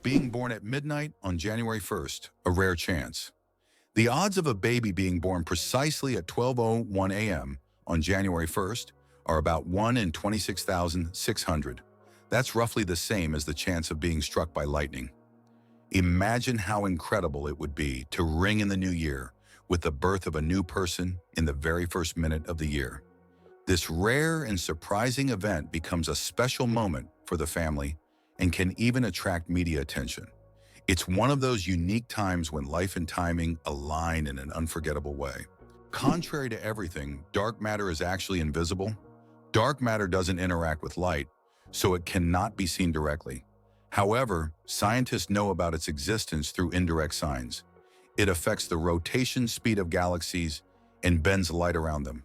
Being born at midnight on January 1st, a rare chance. The odds of a baby being born precisely at 12:01 a.m. on January 1st are about 1 in 26,600. That's roughly the same as the chance of being struck by lightning. Imagine how incredible it would be to ring in the new year with the birth of a new person in the very first minute of the year. This rare and surprising event becomes a special moment for the family and can even attract media attention. It's one of those unique times when life and timing align in an unforgettable way. Contrary to everything, dark matter is actually invisible. Dark matter doesn't interact with light, so it cannot be seen directly. However, scientists know about its existence through indirect signs. It affects the rotation speed of galaxies and bends light around them.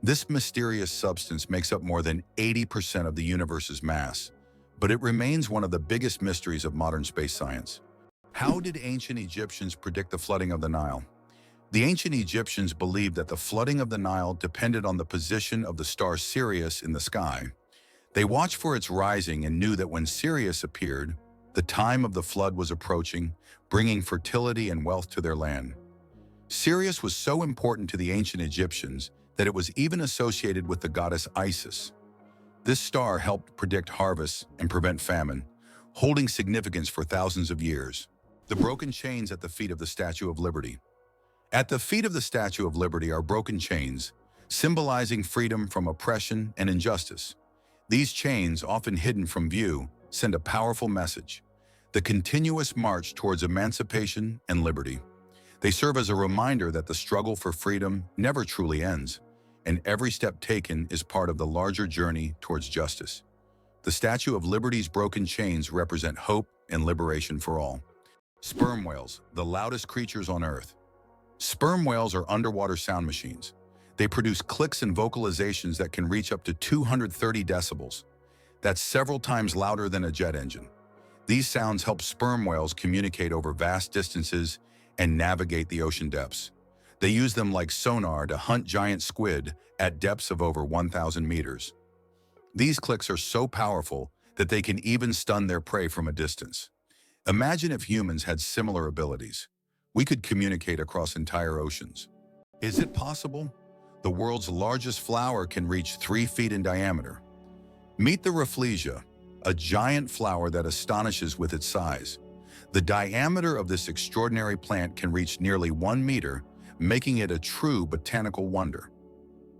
This mysterious substance makes up more than 80% of the universe's mass, but it remains one of the biggest mysteries of modern space science. How did ancient Egyptians predict the flooding of the Nile? The ancient Egyptians believed that the flooding of the Nile depended on the position of the star Sirius in the sky. They watched for its rising and knew that when Sirius appeared, the time of the flood was approaching, bringing fertility and wealth to their land. Sirius was so important to the ancient Egyptians that it was even associated with the goddess Isis. This star helped predict harvests and prevent famine, holding significance for thousands of years. The broken chains at the feet of the Statue of Liberty. At the feet of the Statue of Liberty are broken chains, symbolizing freedom from oppression and injustice. These chains, often hidden from view, send a powerful message: the continuous march towards emancipation and liberty. They serve as a reminder that the struggle for freedom never truly ends, and every step taken is part of the larger journey towards justice. The Statue of Liberty's broken chains represent hope and liberation for all. Sperm whales, the loudest creatures on Earth. Sperm whales are underwater sound machines. They produce clicks and vocalizations that can reach up to 230 decibels. That's several times louder than a jet engine. These sounds help sperm whales communicate over vast distances and navigate the ocean depths. They use them like sonar to hunt giant squid at depths of over 1,000 meters. These clicks are so powerful that they can even stun their prey from a distance. Imagine if humans had similar abilities. We could communicate across entire oceans. Is it possible? The world's largest flower can reach 3 feet in diameter. Meet the Rafflesia, a giant flower that astonishes with its size. The diameter of this extraordinary plant can reach nearly 1 meter, making it a true botanical wonder.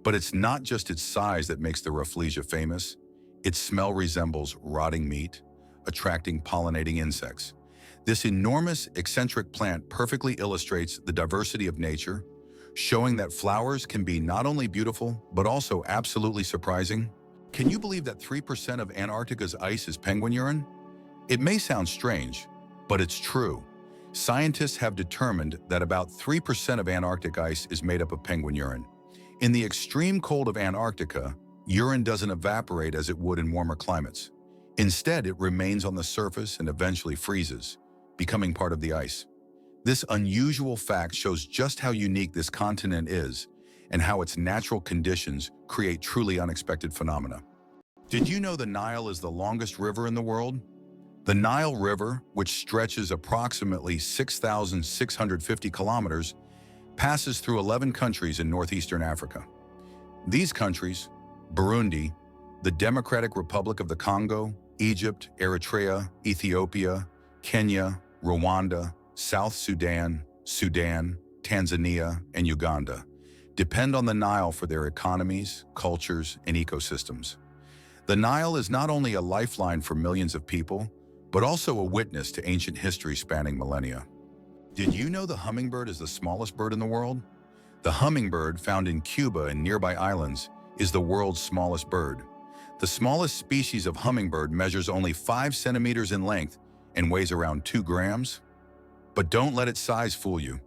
But it's not just its size that makes the Rafflesia famous. Its smell resembles rotting meat, attracting pollinating insects. This enormous, eccentric plant perfectly illustrates the diversity of nature, showing that flowers can be not only beautiful, but also absolutely surprising. Can you believe that 3% of Antarctica's ice is penguin urine? It may sound strange, but it's true. Scientists have determined that about 3% of Antarctic ice is made up of penguin urine. In the extreme cold of Antarctica, urine doesn't evaporate as it would in warmer climates. Instead, it remains on the surface and eventually freezes, becoming part of the ice. This unusual fact shows just how unique this continent is and how its natural conditions create truly unexpected phenomena. Did you know the Nile is the longest river in the world? The Nile River, which stretches approximately 6,650 kilometers, passes through 11 countries in northeastern Africa. These countries, Burundi, the Democratic Republic of the Congo, Egypt, Eritrea, Ethiopia, Kenya, Rwanda, South Sudan, Tanzania, and Uganda, depend on the Nile for their economies, cultures, and ecosystems. The Nile is not only a lifeline for millions of people, but also a witness to ancient history spanning millennia. Did you know the hummingbird is the smallest bird in the world? The hummingbird, found in Cuba and nearby islands, is the world's smallest bird. The smallest species of hummingbird measures only 5 centimeters in length and weighs around 2 grams. But don't let its size fool you.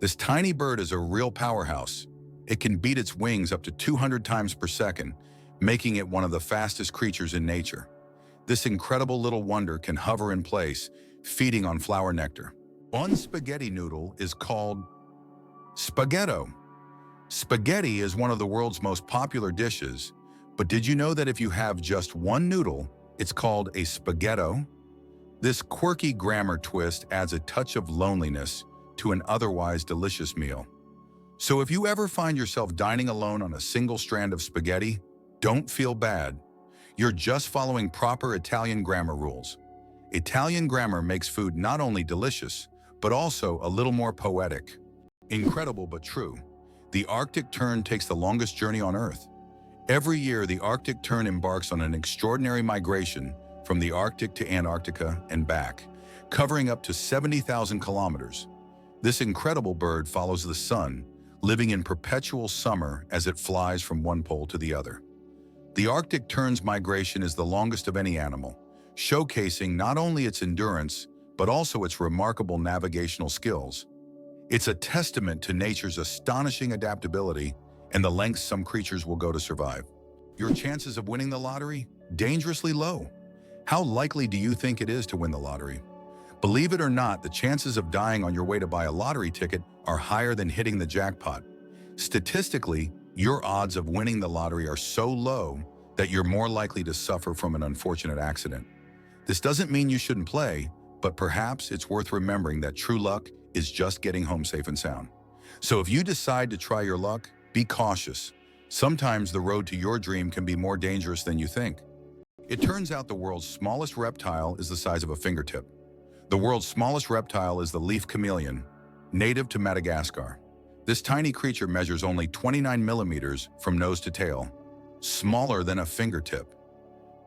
This tiny bird is a real powerhouse. It can beat its wings up to 200 times per second, making it one of the fastest creatures in nature. This incredible little wonder can hover in place, feeding on flower nectar. One spaghetti noodle is called spaghetto. Spaghetti is one of the world's most popular dishes, but did you know that if you have just one noodle, it's called a spaghetto? This quirky grammar twist adds a touch of loneliness to an otherwise delicious meal. So if you ever find yourself dining alone on a single strand of spaghetti, don't feel bad. You're just following proper Italian grammar rules. Italian grammar makes food not only delicious, but also a little more poetic. Incredible but true. The Arctic tern takes the longest journey on Earth. Every year, the Arctic tern embarks on an extraordinary migration from the Arctic to Antarctica and back, covering up to 70,000 kilometers. This incredible bird follows the sun, living in perpetual summer as it flies from one pole to the other. The Arctic tern's migration is the longest of any animal, showcasing not only its endurance, but also its remarkable navigational skills. It's a testament to nature's astonishing adaptability and the lengths some creatures will go to survive. Your chances of winning the lottery? Dangerously low. How likely do you think it is to win the lottery? Believe it or not, the chances of dying on your way to buy a lottery ticket are higher than hitting the jackpot. Statistically, your odds of winning the lottery are so low that you're more likely to suffer from an unfortunate accident. This doesn't mean you shouldn't play, but perhaps it's worth remembering that true luck is just getting home safe and sound. So if you decide to try your luck, be cautious. Sometimes the road to your dream can be more dangerous than you think. It turns out the world's smallest reptile is the size of a fingertip. The world's smallest reptile is the leaf chameleon, native to Madagascar. This tiny creature measures only 29 millimeters from nose to tail, smaller than a fingertip.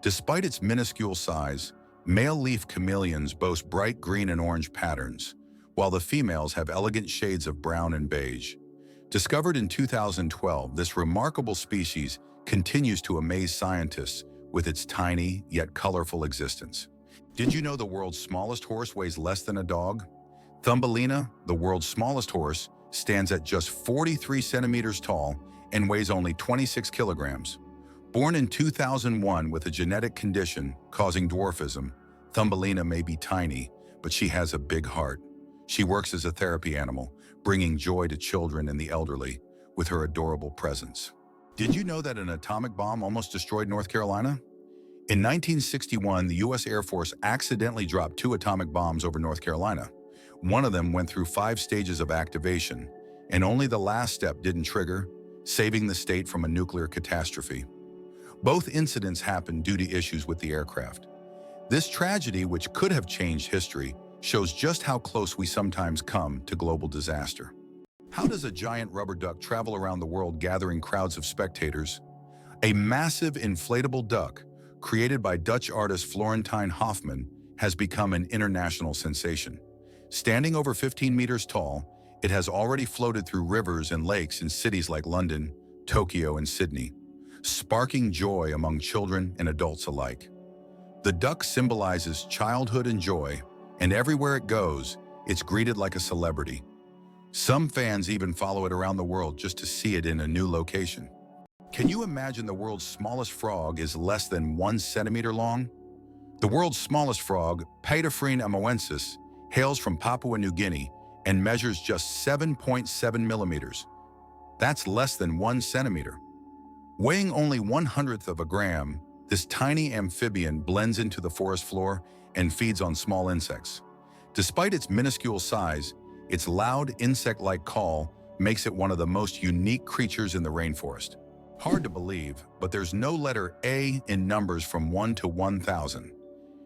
Despite its minuscule size, male leaf chameleons boast bright green and orange patterns, while the females have elegant shades of brown and beige. Discovered in 2012, this remarkable species continues to amaze scientists with its tiny yet colorful existence. Did you know the world's smallest horse weighs less than a dog? Thumbelina, the world's smallest horse, stands at just 43 centimeters tall and weighs only 26 kilograms. Born in 2001 with a genetic condition causing dwarfism, Thumbelina may be tiny, but she has a big heart. She works as a therapy animal, bringing joy to children and the elderly with her adorable presence. Did you know that an atomic bomb almost destroyed North Carolina? In 1961, the U.S. Air Force accidentally dropped 2 atomic bombs over North Carolina. One of them went through 5 stages of activation, and only the last step didn't trigger, saving the state from a nuclear catastrophe. Both incidents happened due to issues with the aircraft. This tragedy, which could have changed history, shows just how close we sometimes come to global disaster. How does a giant rubber duck travel around the world gathering crowds of spectators? A massive inflatable duck, created by Dutch artist Florentijn Hofman, has become an international sensation. Standing over 15 meters tall, it has already floated through rivers and lakes in cities like London, Tokyo, and Sydney, sparking joy among children and adults alike. The duck symbolizes childhood and joy, and everywhere it goes, it's greeted like a celebrity. Some fans even follow it around the world just to see it in a new location. Can you imagine the world's smallest frog is less than 1 centimeter long? The world's smallest frog, Paedophryne amoensis, hails from Papua New Guinea and measures just 7.7 millimeters. That's less than 1 centimeter. Weighing only 1/100th of a gram, this tiny amphibian blends into the forest floor and feeds on small insects. Despite its minuscule size, its loud insect-like call makes it one of the most unique creatures in the rainforest. Hard to believe, but there's no letter A in numbers from 1 to 1,000.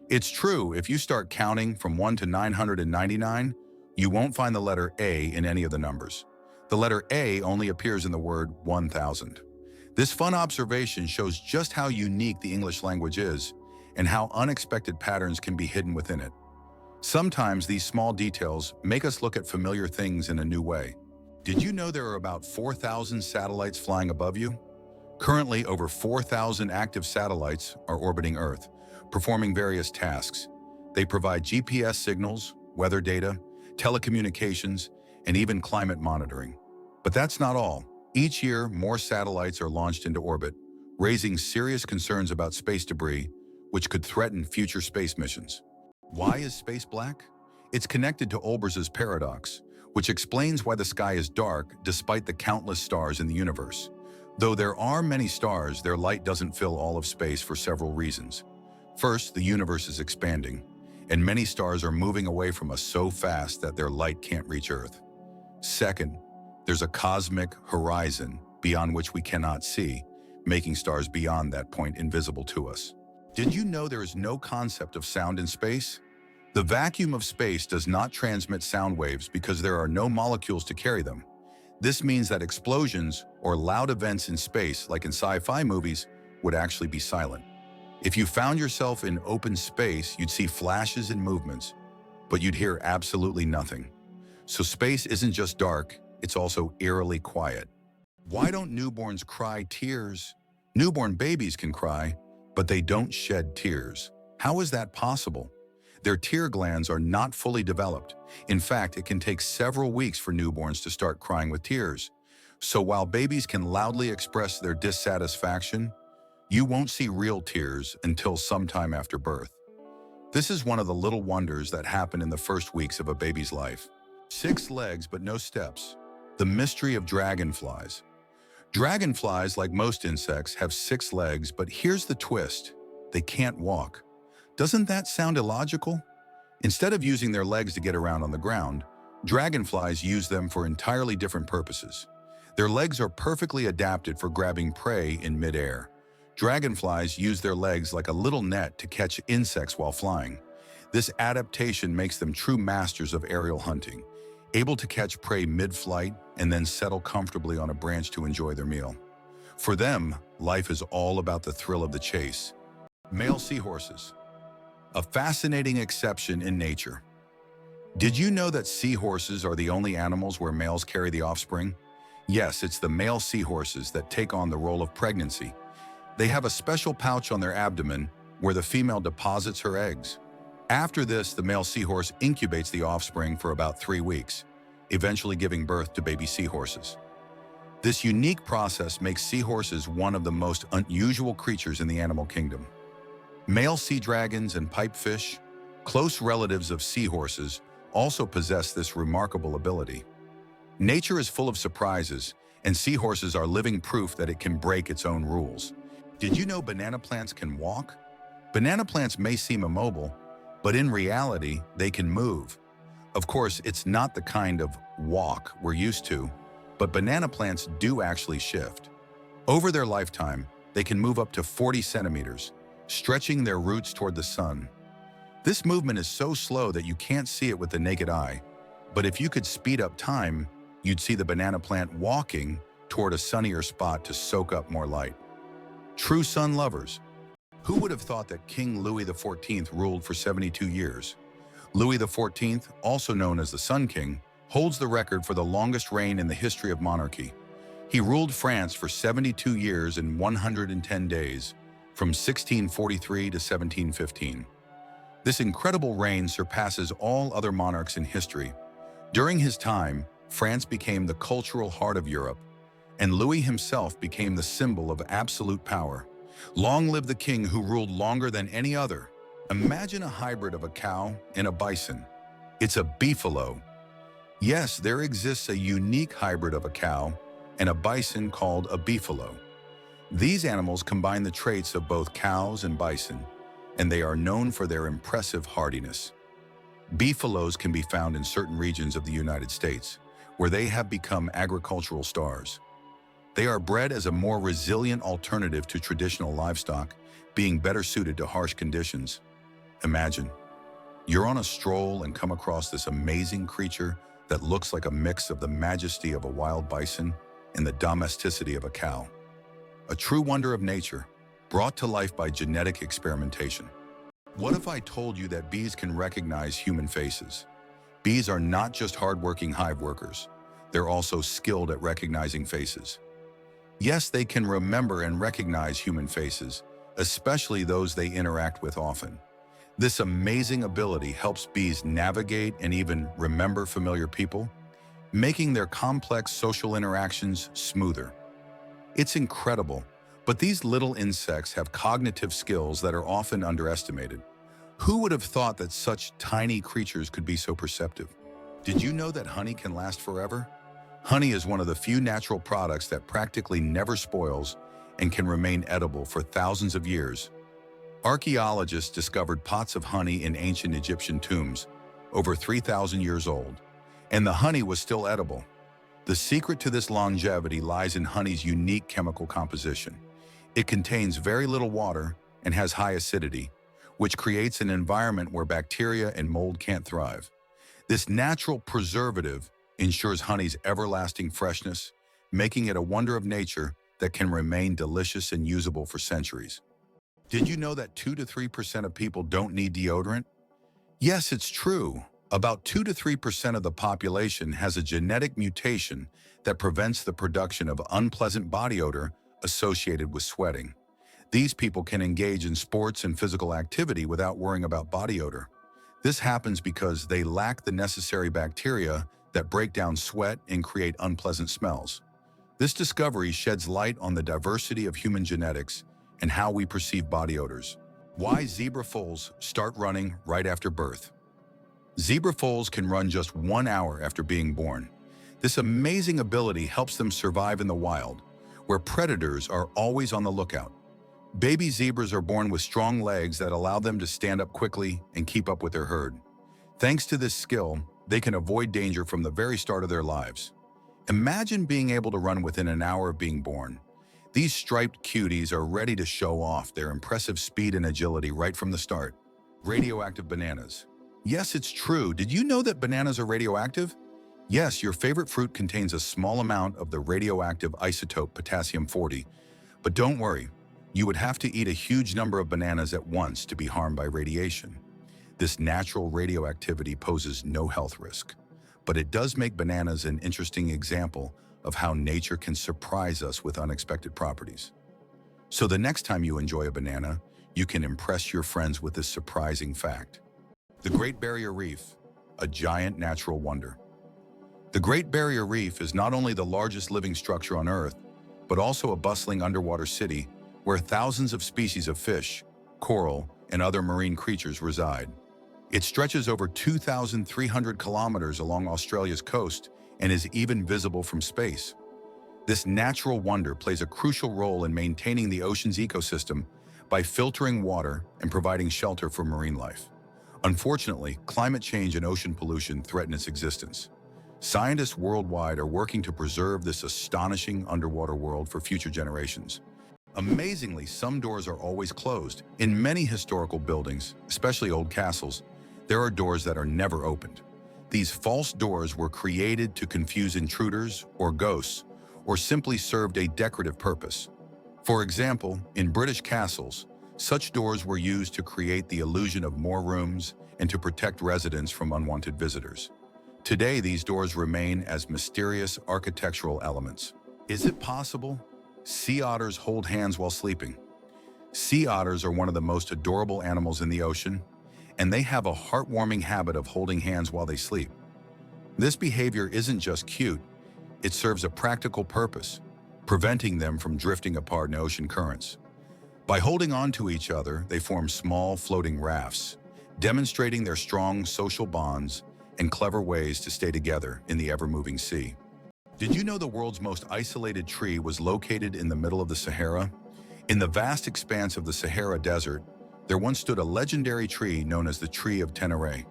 It's true, if you start counting from 1 to 999, you won't find the letter A in any of the numbers. The letter A only appears in the word 1,000. This fun observation shows just how unique the English language is and how unexpected patterns can be hidden within it. Sometimes these small details make us look at familiar things in a new way. Did you know there are about 4,000 satellites flying above you? Currently, over 4,000 active satellites are orbiting Earth, performing various tasks. They provide GPS signals, weather data, telecommunications, and even climate monitoring. But that's not all. Each year, more satellites are launched into orbit, raising serious concerns about space debris, which could threaten future space missions. Why is space black? It's connected to Olbers's paradox, which explains why the sky is dark despite the countless stars in the universe. Though there are many stars, their light doesn't fill all of space for several reasons. First, the universe is expanding. and many stars are moving away from us so fast that their light can't reach Earth. Second, there's a cosmic horizon beyond which we cannot see, making stars beyond that point invisible to us. Did you know there is no concept of sound in space? The vacuum of space does not transmit sound waves because there are no molecules to carry them. This means that explosions or loud events in space, like in sci-fi movies, would actually be silent. If you found yourself in open space, you'd see flashes and movements, but you'd hear absolutely nothing. So space isn't just dark, it's also eerily quiet. Why don't newborns cry tears? Newborn babies can cry, but they don't shed tears. How is that possible? Their tear glands are not fully developed. In fact, it can take several weeks for newborns to start crying with tears. So while babies can loudly express their dissatisfaction, you won't see real tears until sometime after birth. This is one of the little wonders that happen in the first weeks of a baby's life. 6 legs but no steps. The mystery of dragonflies. Dragonflies, like most insects, have 6 legs, but here's the twist: they can't walk. Doesn't that sound illogical? Instead of using their legs to get around on the ground, dragonflies use them for entirely different purposes. Their legs are perfectly adapted for grabbing prey in midair. Dragonflies use their legs like a little net to catch insects while flying. This adaptation makes them true masters of aerial hunting, able to catch prey mid-flight and then settle comfortably on a branch to enjoy their meal. For them, life is all about the thrill of the chase. Male seahorses. A fascinating exception in nature. Did you know that seahorses are the only animals where males carry the offspring? Yes, it's the male seahorses that take on the role of pregnancy. They have a special pouch on their abdomen where the female deposits her eggs. After this, the male seahorse incubates the offspring for about 3 weeks, eventually giving birth to baby seahorses. This unique process makes seahorses one of the most unusual creatures in the animal kingdom. Male sea dragons and pipefish, close relatives of seahorses, also possess this remarkable ability. Nature is full of surprises, and seahorses are living proof that it can break its own rules. Did you know banana plants can walk? Banana plants may seem immobile, but in reality, they can move. Of course, it's not the kind of walk we're used to, but banana plants do actually shift. Over their lifetime, they can move up to 40 centimeters, stretching their roots toward the sun. This movement is so slow that you can't see it with the naked eye, but if you could speed up time, you'd see the banana plant walking toward a sunnier spot to soak up more light. True sun lovers. Who would have thought that King Louis XIV ruled for 72 years? Louis XIV, also known as the Sun King, holds the record for the longest reign in the history of monarchy. He ruled France for 72 years and 110 days, from 1643 to 1715. This incredible reign surpasses all other monarchs in history. During his time, France became the cultural heart of Europe, and Louis himself became the symbol of absolute power. Long live the king who ruled longer than any other. Imagine a hybrid of a cow and a bison. It's a beefalo. Yes, there exists a unique hybrid of a cow and a bison called a beefalo. These animals combine the traits of both cows and bison, and they are known for their impressive hardiness. Beefalos can be found in certain regions of the United States, where they have become agricultural stars. They are bred as a more resilient alternative to traditional livestock, being better suited to harsh conditions. Imagine, you're on a stroll and come across this amazing creature that looks like a mix of the majesty of a wild bison and the domesticity of a cow. A true wonder of nature, brought to life by genetic experimentation. What if I told you that bees can recognize human faces? Bees are not just hardworking hive workers. They're also skilled at recognizing faces. Yes, they can remember and recognize human faces, especially those they interact with often. This amazing ability helps bees navigate and even remember familiar people, making their complex social interactions smoother. It's incredible, but these little insects have cognitive skills that are often underestimated. Who would have thought that such tiny creatures could be so perceptive? Did you know that honey can last forever? Honey is one of the few natural products that practically never spoils and can remain edible for thousands of years. Archaeologists discovered pots of honey in ancient Egyptian tombs, over 3,000 years old, and the honey was still edible. The secret to this longevity lies in honey's unique chemical composition. It contains very little water and has high acidity, which creates an environment where bacteria and mold can't thrive. This natural preservative ensures honey's everlasting freshness, making it a wonder of nature that can remain delicious and usable for centuries. Did you know that 2 to 3% of people don't need deodorant? Yes, it's true. About 2 to 3% of the population has a genetic mutation that prevents the production of unpleasant body odor associated with sweating. These people can engage in sports and physical activity without worrying about body odor. This happens because they lack the necessary bacteria that break down sweat and create unpleasant smells. This discovery sheds light on the diversity of human genetics and how we perceive body odors. Why zebra foals start running right after birth. Zebra foals can run just 1 hour after being born. This amazing ability helps them survive in the wild, where predators are always on the lookout. Baby zebras are born with strong legs that allow them to stand up quickly and keep up with their herd. Thanks to this skill, they can avoid danger from the very start of their lives. Imagine being able to run within an hour of being born. These striped cuties are ready to show off their impressive speed and agility right from the start. Radioactive bananas. Yes, it's true. Did you know that bananas are radioactive? Yes, your favorite fruit contains a small amount of the radioactive isotope potassium-40. But don't worry, you would have to eat a huge number of bananas at once to be harmed by radiation. This natural radioactivity poses no health risk, but it does make bananas an interesting example of how nature can surprise us with unexpected properties. So the next time you enjoy a banana, you can impress your friends with this surprising fact. The Great Barrier Reef, a giant natural wonder. The Great Barrier Reef is not only the largest living structure on Earth, but also a bustling underwater city where thousands of species of fish, coral, and other marine creatures reside. It stretches over 2,300 kilometers along Australia's coast and is even visible from space. This natural wonder plays a crucial role in maintaining the ocean's ecosystem by filtering water and providing shelter for marine life. Unfortunately, climate change and ocean pollution threaten its existence. Scientists worldwide are working to preserve this astonishing underwater world for future generations. Amazingly, some doors are always closed. In many historical buildings, especially old castles, there are doors that are never opened. These false doors were created to confuse intruders or ghosts, or simply served a decorative purpose. For example, in British castles, such doors were used to create the illusion of more rooms and to protect residents from unwanted visitors. Today, these doors remain as mysterious architectural elements. Is it possible? Sea otters hold hands while sleeping. Sea otters are one of the most adorable animals in the ocean, and they have a heartwarming habit of holding hands while they sleep. This behavior isn't just cute, it serves a practical purpose, preventing them from drifting apart in ocean currents. By holding on to each other, they form small floating rafts, demonstrating their strong social bonds and clever ways to stay together in the ever-moving sea. Did you know the world's most isolated tree was located in the middle of the Sahara? In the vast expanse of the Sahara Desert, there once stood a legendary tree known as the Tree of Tenere.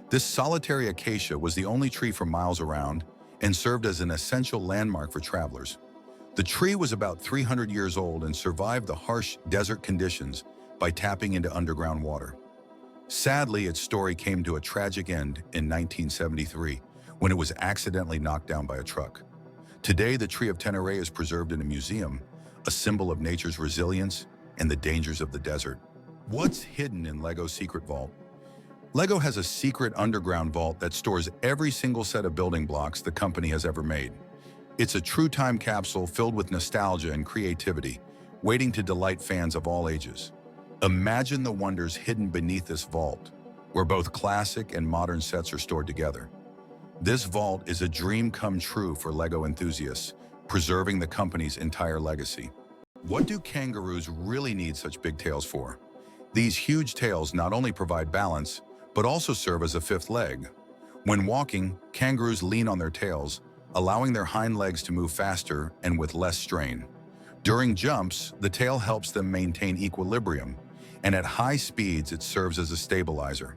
This solitary acacia was the only tree for miles around and served as an essential landmark for travelers. The tree was about 300 years old and survived the harsh desert conditions by tapping into underground water. Sadly, its story came to a tragic end in 1973 when it was accidentally knocked down by a truck. Today, the Tree of Tenere is preserved in a museum, a symbol of nature's resilience and the dangers of the desert. What's hidden in LEGO's secret vault? LEGO has a secret underground vault that stores every single set of building blocks the company has ever made. It's a true time capsule filled with nostalgia and creativity, waiting to delight fans of all ages. Imagine the wonders hidden beneath this vault, where both classic and modern sets are stored together. This vault is a dream come true for LEGO enthusiasts, preserving the company's entire legacy. What do kangaroos really need such big tails for? These huge tails not only provide balance, but also serve as a fifth leg. When walking, kangaroos lean on their tails, allowing their hind legs to move faster and with less strain. During jumps, the tail helps them maintain equilibrium, and at high speeds it serves as a stabilizer.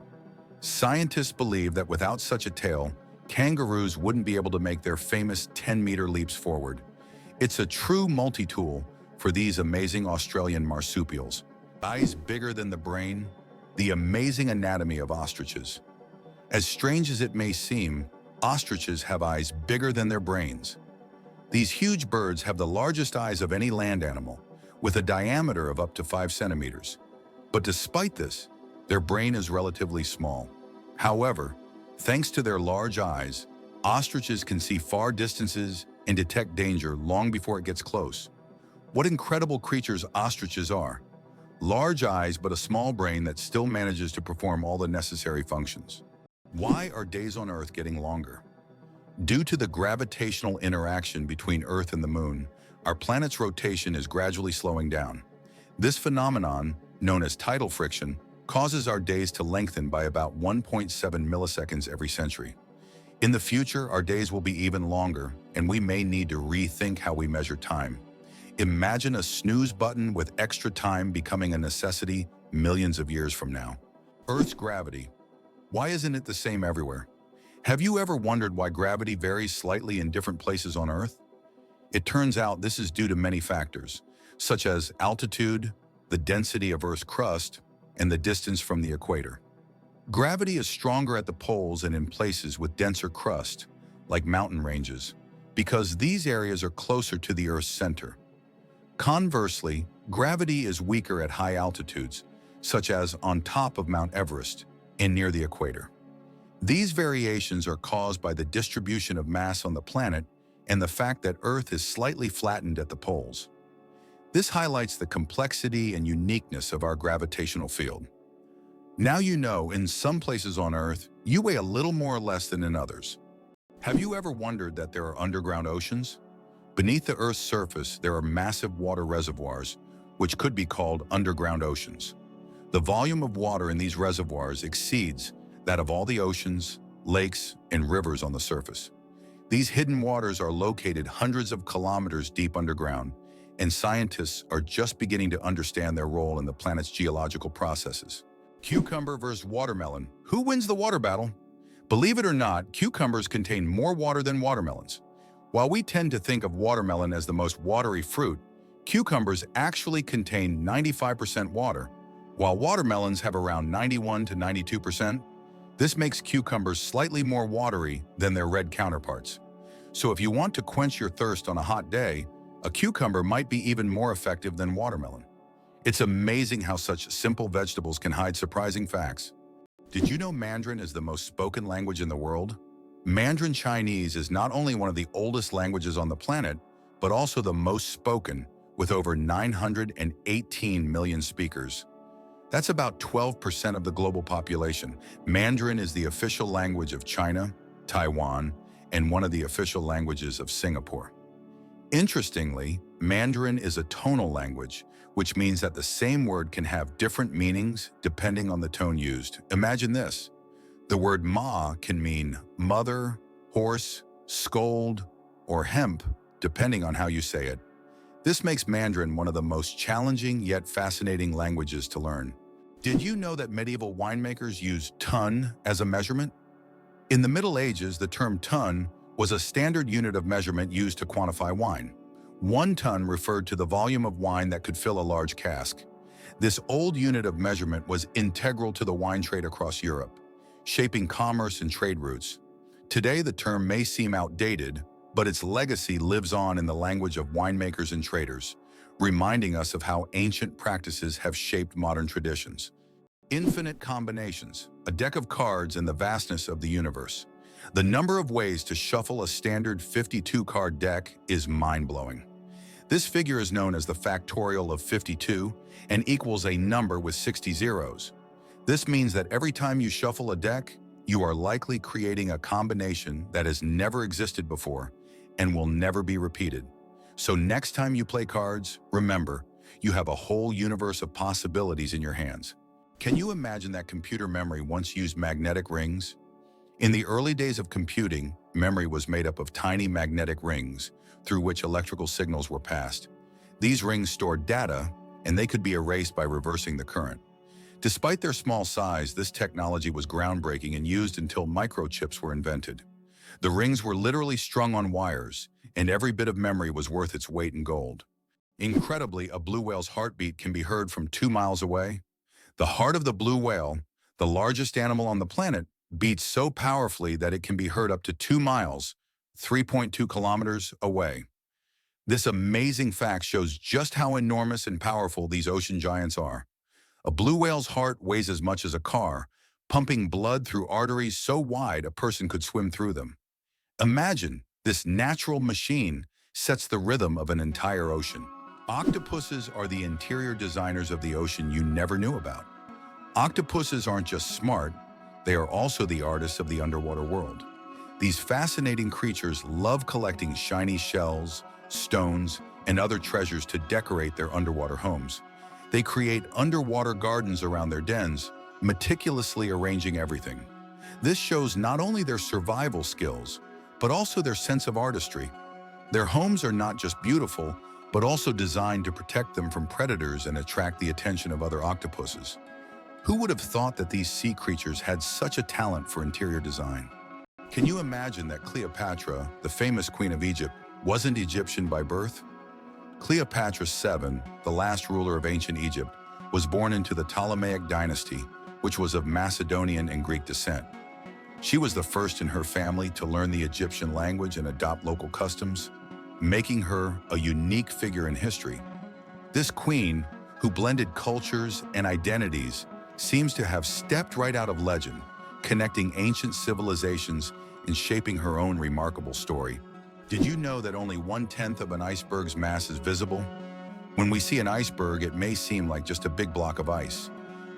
Scientists believe that without such a tail, kangaroos wouldn't be able to make their famous 10-meter leaps forward. It's a true multi-tool for these amazing Australian marsupials. Eyes bigger than the brain, the amazing anatomy of ostriches. As strange as it may seem, ostriches have eyes bigger than their brains. These huge birds have the largest eyes of any land animal, with a diameter of up to 5 centimeters. But despite this, their brain is relatively small. However, thanks to their large eyes, ostriches can see far distances and detect danger long before it gets close. What incredible creatures ostriches are! Large eyes but a small brain that still manages to perform all the necessary functions. Why are days on Earth getting longer? Due to the gravitational interaction between Earth and the Moon, our planet's rotation is gradually slowing down. This phenomenon, known as tidal friction, causes our days to lengthen by about 1.7 milliseconds every century. In the future, our days will be even longer, and we may need to rethink how we measure time. Imagine a snooze button with extra time becoming a necessity millions of years from now. Earth's gravity. Why isn't it the same everywhere? Have you ever wondered why gravity varies slightly in different places on Earth? It turns out this is due to many factors, such as altitude, the density of Earth's crust, and the distance from the equator. Gravity is stronger at the poles and in places with denser crust, like mountain ranges, because these areas are closer to the Earth's center. Conversely, gravity is weaker at high altitudes, such as on top of Mount Everest and near the equator. These variations are caused by the distribution of mass on the planet and the fact that Earth is slightly flattened at the poles. This highlights the complexity and uniqueness of our gravitational field. Now you know, in some places on Earth, you weigh a little more or less than in others. Have you ever wondered that there are underground oceans? Beneath the Earth's surface, there are massive water reservoirs, which could be called underground oceans. The volume of water in these reservoirs exceeds that of all the oceans, lakes, and rivers on the surface. These hidden waters are located hundreds of kilometers deep underground, and scientists are just beginning to understand their role in the planet's geological processes. Cucumber versus watermelon. Who wins the water battle? Believe it or not, cucumbers contain more water than watermelons. While we tend to think of watermelon as the most watery fruit, cucumbers actually contain 95% water, while watermelons have around 91 to 92%. This makes cucumbers slightly more watery than their red counterparts. So if you want to quench your thirst on a hot day, a cucumber might be even more effective than watermelon. It's amazing how such simple vegetables can hide surprising facts. Did you know Mandarin is the most spoken language in the world? Mandarin Chinese is not only one of the oldest languages on the planet, but also the most spoken, with over 918 million speakers. That's about 12% of the global population. Mandarin is the official language of China, Taiwan, and one of the official languages of Singapore. Interestingly, Mandarin is a tonal language, which means that the same word can have different meanings depending on the tone used. Imagine this. The word ma can mean mother, horse, scold, or hemp, depending on how you say it. This makes Mandarin one of the most challenging yet fascinating languages to learn. Did you know that medieval winemakers used ton as a measurement? In the Middle Ages, the term ton was a standard unit of measurement used to quantify wine. 1 ton referred to the volume of wine that could fill a large cask. This old unit of measurement was integral to the wine trade across Europe, shaping commerce and trade routes. Today, the term may seem outdated, but its legacy lives on in the language of winemakers and traders, reminding us of how ancient practices have shaped modern traditions. Infinite combinations, a deck of cards in the vastness of the universe. The number of ways to shuffle a standard 52-card deck is mind-blowing. This figure is known as the factorial of 52 and equals a number with 60 zeros. This means that every time you shuffle a deck, you are likely creating a combination that has never existed before and will never be repeated. So next time you play cards, remember, you have a whole universe of possibilities in your hands. Can you imagine that computer memory once used magnetic rings? In the early days of computing, memory was made up of tiny magnetic rings through which electrical signals were passed. These rings stored data, and they could be erased by reversing the current. Despite their small size, this technology was groundbreaking and used until microchips were invented. The rings were literally strung on wires, and every bit of memory was worth its weight in gold. Incredibly, a blue whale's heartbeat can be heard from 2 miles away. The heart of the blue whale, the largest animal on the planet, beats so powerfully that it can be heard up to 2 miles, 3.2 kilometers away. This amazing fact shows just how enormous and powerful these ocean giants are. A blue whale's heart weighs as much as a car, pumping blood through arteries so wide a person could swim through them. Imagine, this natural machine sets the rhythm of an entire ocean. Octopuses are the interior designers of the ocean you never knew about. Octopuses aren't just smart, they are also the artists of the underwater world. These fascinating creatures love collecting shiny shells, stones, and other treasures to decorate their underwater homes. They create underwater gardens around their dens, meticulously arranging everything. This shows not only their survival skills, but also their sense of artistry. Their homes are not just beautiful, but also designed to protect them from predators and attract the attention of other octopuses. Who would have thought that these sea creatures had such a talent for interior design? Can you imagine that Cleopatra, the famous queen of Egypt, wasn't Egyptian by birth? Cleopatra VII, the last ruler of ancient Egypt, was born into the Ptolemaic dynasty, which was of Macedonian and Greek descent. She was the first in her family to learn the Egyptian language and adopt local customs, making her a unique figure in history. This queen, who blended cultures and identities, seems to have stepped right out of legend, connecting ancient civilizations and shaping her own remarkable story. Did you know that only 1/10 of an iceberg's mass is visible? When we see an iceberg, it may seem like just a big block of ice.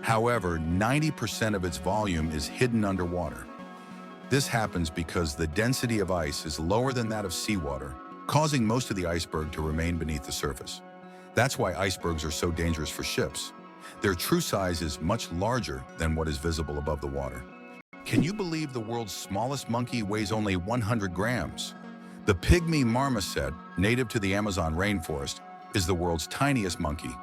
However, 90% of its volume is hidden underwater. This happens because the density of ice is lower than that of seawater, causing most of the iceberg to remain beneath the surface. That's why icebergs are so dangerous for ships. Their true size is much larger than what is visible above the water. Can you believe the world's smallest monkey weighs only 100 grams? The pygmy marmoset, native to the Amazon rainforest, is the world's tiniest monkey,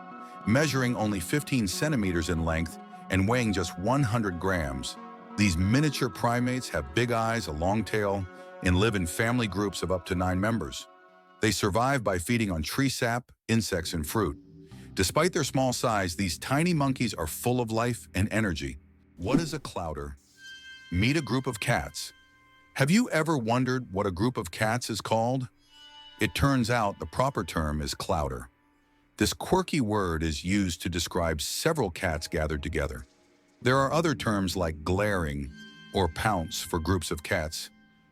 measuring only 15 centimeters in length and weighing just 100 grams. These miniature primates have big eyes, a long tail, and live in family groups of up to 9 members. They survive by feeding on tree sap, insects, and fruit. Despite their small size, these tiny monkeys are full of life and energy. What is a clouder? Meet a group of cats. Have you ever wondered what a group of cats is called? It turns out the proper term is clouder. This quirky word is used to describe several cats gathered together. There are other terms like glaring or pounce for groups of cats,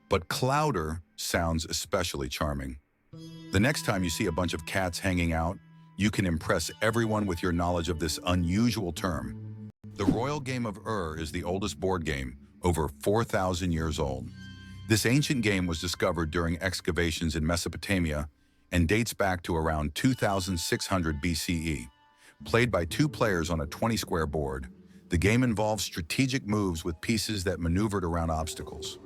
but clouder sounds especially charming. The next time you see a bunch of cats hanging out, you can impress everyone with your knowledge of this unusual term. The royal game of is the oldest board game, over 4,000 years old. This ancient game was discovered during excavations in Mesopotamia and dates back to around 2600 BCE. Played by 2 players on a 20-square board, the game involved strategic moves with pieces that maneuvered around obstacles.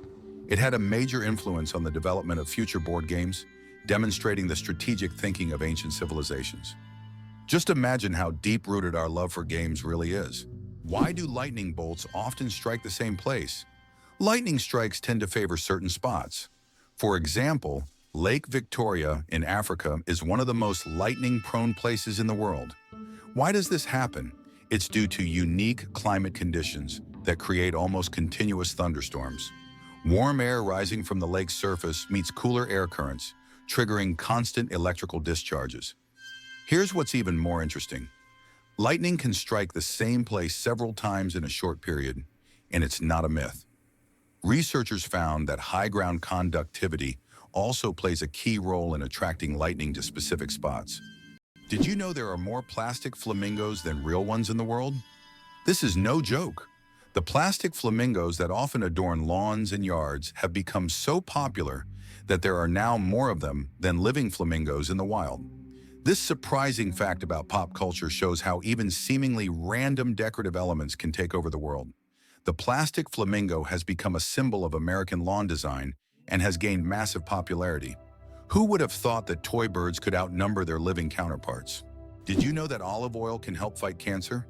It had a major influence on the development of future board games, demonstrating the strategic thinking of ancient civilizations. Just imagine how deep-rooted our love for games really is. Why do lightning bolts often strike the same place? Lightning strikes tend to favor certain spots. For example, Lake Victoria in Africa is one of the most lightning-prone places in the world. Why does this happen? It's due to unique climate conditions that create almost continuous thunderstorms. Warm air rising from the lake's surface meets cooler air currents, triggering constant electrical discharges. Here's what's even more interesting. Lightning can strike the same place several times in a short period, and it's not a myth. Researchers found that high ground conductivity also plays a key role in attracting lightning to specific spots. Did you know there are more plastic flamingos than real ones in the world? This is no joke. The plastic flamingos that often adorn lawns and yards have become so popular that there are now more of them than living flamingos in the wild. This surprising fact about pop culture shows how even seemingly random decorative elements can take over the world. The plastic flamingo has become a symbol of American lawn design and has gained massive popularity. Who would have thought that toy birds could outnumber their living counterparts? Did you know that olive oil can help fight cancer?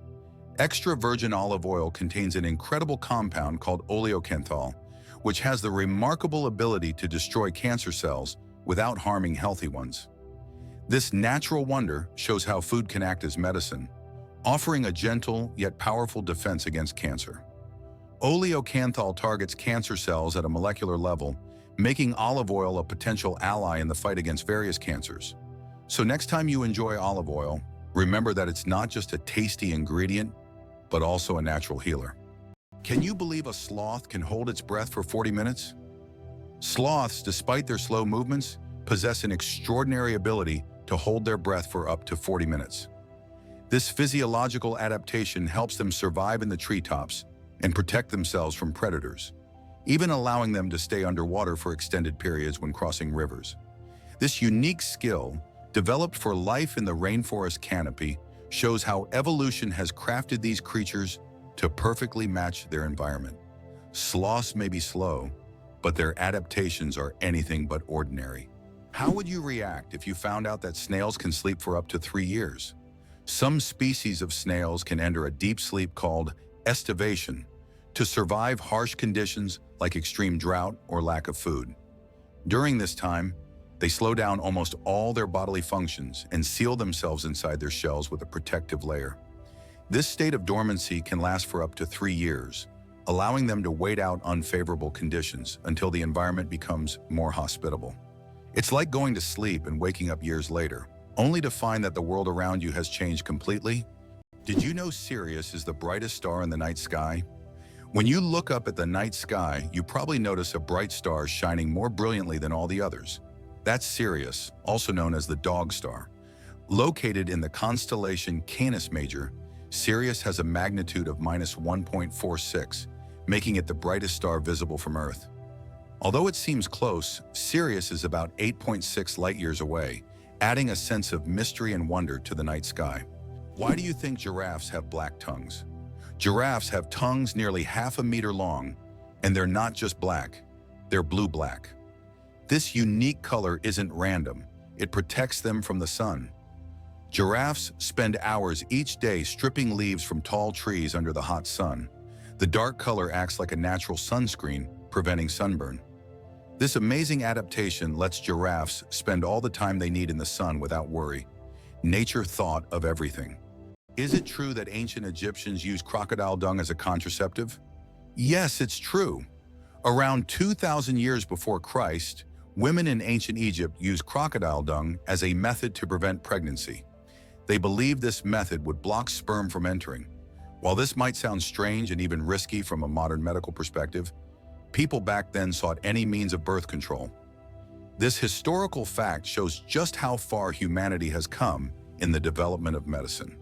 Extra virgin olive oil contains an incredible compound called oleocanthal, which has the remarkable ability to destroy cancer cells without harming healthy ones. This natural wonder shows how food can act as medicine, offering a gentle yet powerful defense against cancer. Oleocanthal targets cancer cells at a molecular level, making olive oil a potential ally in the fight against various cancers. So next time you enjoy olive oil, remember that it's not just a tasty ingredient, but also a natural healer. Can you believe a sloth can hold its breath for 40 minutes? Sloths, despite their slow movements, possess an extraordinary ability to hold their breath for up to 40 minutes. This physiological adaptation helps them survive in the treetops and protect themselves from predators, even allowing them to stay underwater for extended periods when crossing rivers. This unique skill, developed for life in the rainforest canopy, shows how evolution has crafted these creatures to perfectly match their environment. Sloths may be slow, but their adaptations are anything but ordinary. How would you react if you found out that snails can sleep for up to 3 years? Some species of snails can enter a deep sleep called estivation to survive harsh conditions like extreme drought or lack of food. During this time, they slow down almost all their bodily functions and seal themselves inside their shells with a protective layer. This state of dormancy can last for up to 3 years, allowing them to wait out unfavorable conditions until the environment becomes more hospitable. It's like going to sleep and waking up years later, only to find that the world around you has changed completely. Did you know Sirius is the brightest star in the night sky? When you look up at the night sky, you probably notice a bright star shining more brilliantly than all the others. That's Sirius, also known as the dog star. Located in the constellation Canis Major, Sirius has a magnitude of -1.46, making it the brightest star visible from Earth. Although it seems close, Sirius is about 8.6 light-years away, adding a sense of mystery and wonder to the night sky. Why do you think giraffes have black tongues? Giraffes have tongues nearly half a meter long, and they're not just black, they're blue-black. This unique color isn't random, it protects them from the sun. Giraffes spend hours each day stripping leaves from tall trees under the hot sun. The dark color acts like a natural sunscreen, preventing sunburn. This amazing adaptation lets giraffes spend all the time they need in the sun without worry. Nature thought of everything. Is it true that ancient Egyptians used crocodile dung as a contraceptive? Yes, it's true. Around 2,000 years before Christ, women in ancient Egypt used crocodile dung as a method to prevent pregnancy. They believed this method would block sperm from entering. While this might sound strange and even risky from a modern medical perspective, people back then sought any means of birth control. This historical fact shows just how far humanity has come in the development of medicine.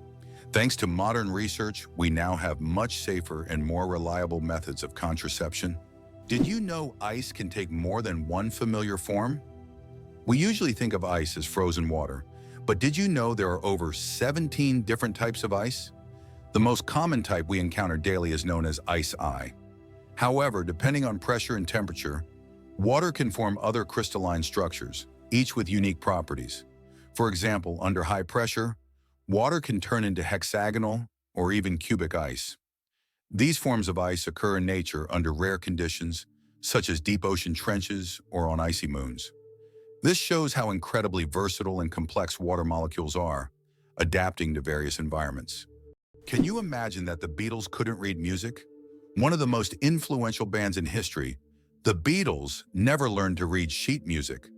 Thanks to modern research, we now have much safer and more reliable methods of contraception. Did you know ice can take more than one familiar form? We usually think of ice as frozen water, but did you know there are over 17 different types of ice? The most common type we encounter daily is known as ice. However, depending on pressure and temperature, water can form other crystalline structures, each with unique properties. For example, under high pressure, water can turn into hexagonal or even cubic ice. These forms of ice occur in nature under rare conditions, such as deep ocean trenches or on icy moons. This shows how incredibly versatile and complex water molecules are, adapting to various environments. Can you imagine that the Beatles couldn't read music? One of the most influential bands in history, the Beatles never learned to read sheet music.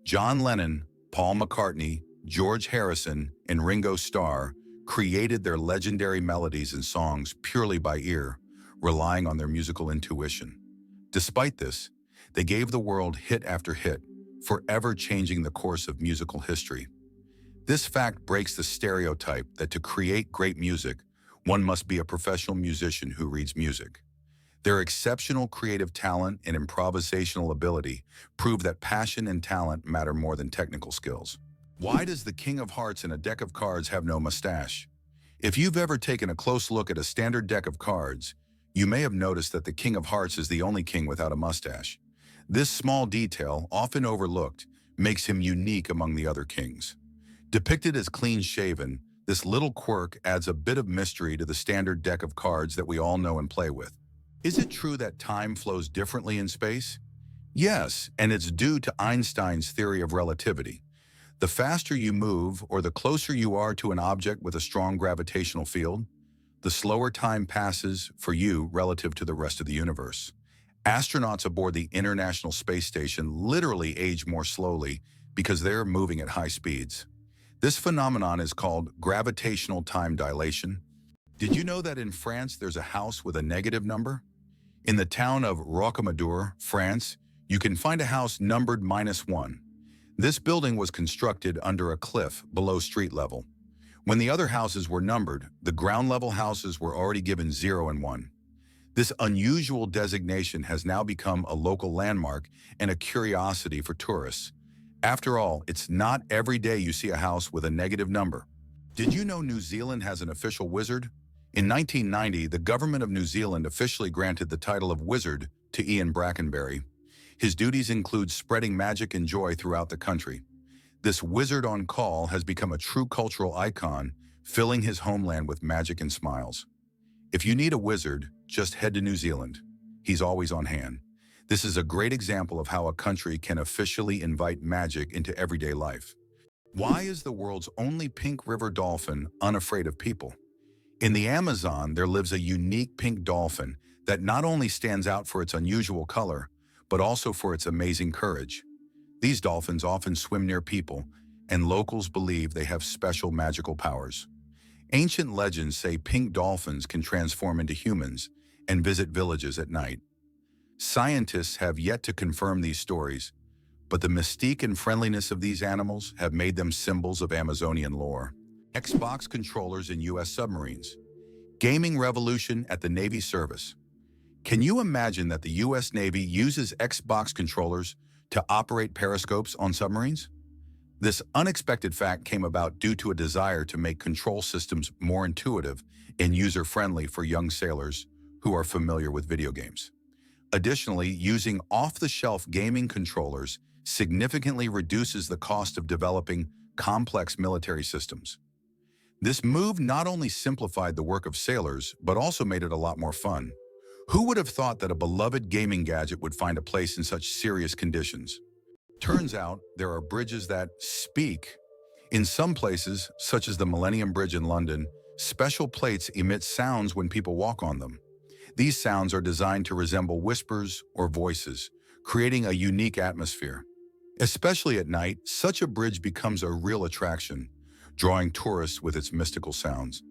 John Lennon, Paul McCartney, George Harrison, and Ringo Starr created their legendary melodies and songs purely by ear, relying on their musical intuition. Despite this, they gave the world hit after hit, forever changing the course of musical history. This fact breaks the stereotype that to create great music, one must be a professional musician who reads music. Their exceptional creative talent and improvisational ability prove that passion and talent matter more than technical skills. Why does the King of Hearts in a deck of cards have no mustache? If you've ever taken a close look at a standard deck of cards, you may have noticed that the King of Hearts is the only king without a mustache. This small detail, often overlooked, makes him unique among the other kings. Depicted as clean-shaven, This little quirk adds a bit of mystery to the standard deck of cards that we all know and play with. Is it true that time flows differently in space? Yes, and it's due to Einstein's theory of relativity. The faster you move or the closer you are to an object with a strong gravitational field, the slower time passes for you relative to the rest of the universe. Astronauts aboard the International Space Station literally age more slowly because they're moving at high speeds. This phenomenon is called gravitational time dilation. Did you know that in France there's a house with a negative number? In the town of Rocamadour, France, you can find a house numbered -1. This building was constructed under a cliff below street level. When the other houses were numbered, the ground-level houses were already given 0 and 1. This unusual designation has now become a local landmark and a curiosity for tourists. After all, it's not every day you see a house with a negative number. Did you know New Zealand has an official wizard? In 1990, the government of New Zealand officially granted the title of wizard to Ian Brackenbury. His duties include spreading magic and joy throughout the country. This wizard on call has become a true cultural icon, filling his homeland with magic and smiles. If you need a wizard, just head to New Zealand. He's always on hand. This is a great example of how a country can officially invite magic into everyday life. Why is the world's only pink river dolphin unafraid of people? In the Amazon, there lives a unique pink dolphin that not only stands out for its unusual color, but also for its amazing courage. These dolphins often swim near people, and locals believe they have special magical powers. Ancient legends say pink dolphins can transform into humans and visit villages at night. Scientists have yet to confirm these stories, but the mystique and friendliness of these animals have made them symbols of Amazonian lore. Xbox controllers in U.S. submarines. Gaming revolution at the Navy service. Can you imagine that the U.S. Navy uses Xbox controllers to operate periscopes on submarines? This unexpected fact came about due to a desire to make control systems more intuitive and user-friendly for young sailors who are familiar with video games. Additionally, using off-the-shelf gaming controllers significantly reduces the cost of developing complex military systems. This move not only simplified the work of sailors, but also made it a lot more fun. Who would have thought that a beloved gaming gadget would find a place in such serious conditions? Turns out there are bridges that speak. In some places, such as the Millennium Bridge in London, special plates emit sounds when people walk on them. These sounds are designed to resemble whispers or voices, creating a unique atmosphere. Especially at night, such a bridge becomes a real attraction, drawing tourists with its mystical sounds.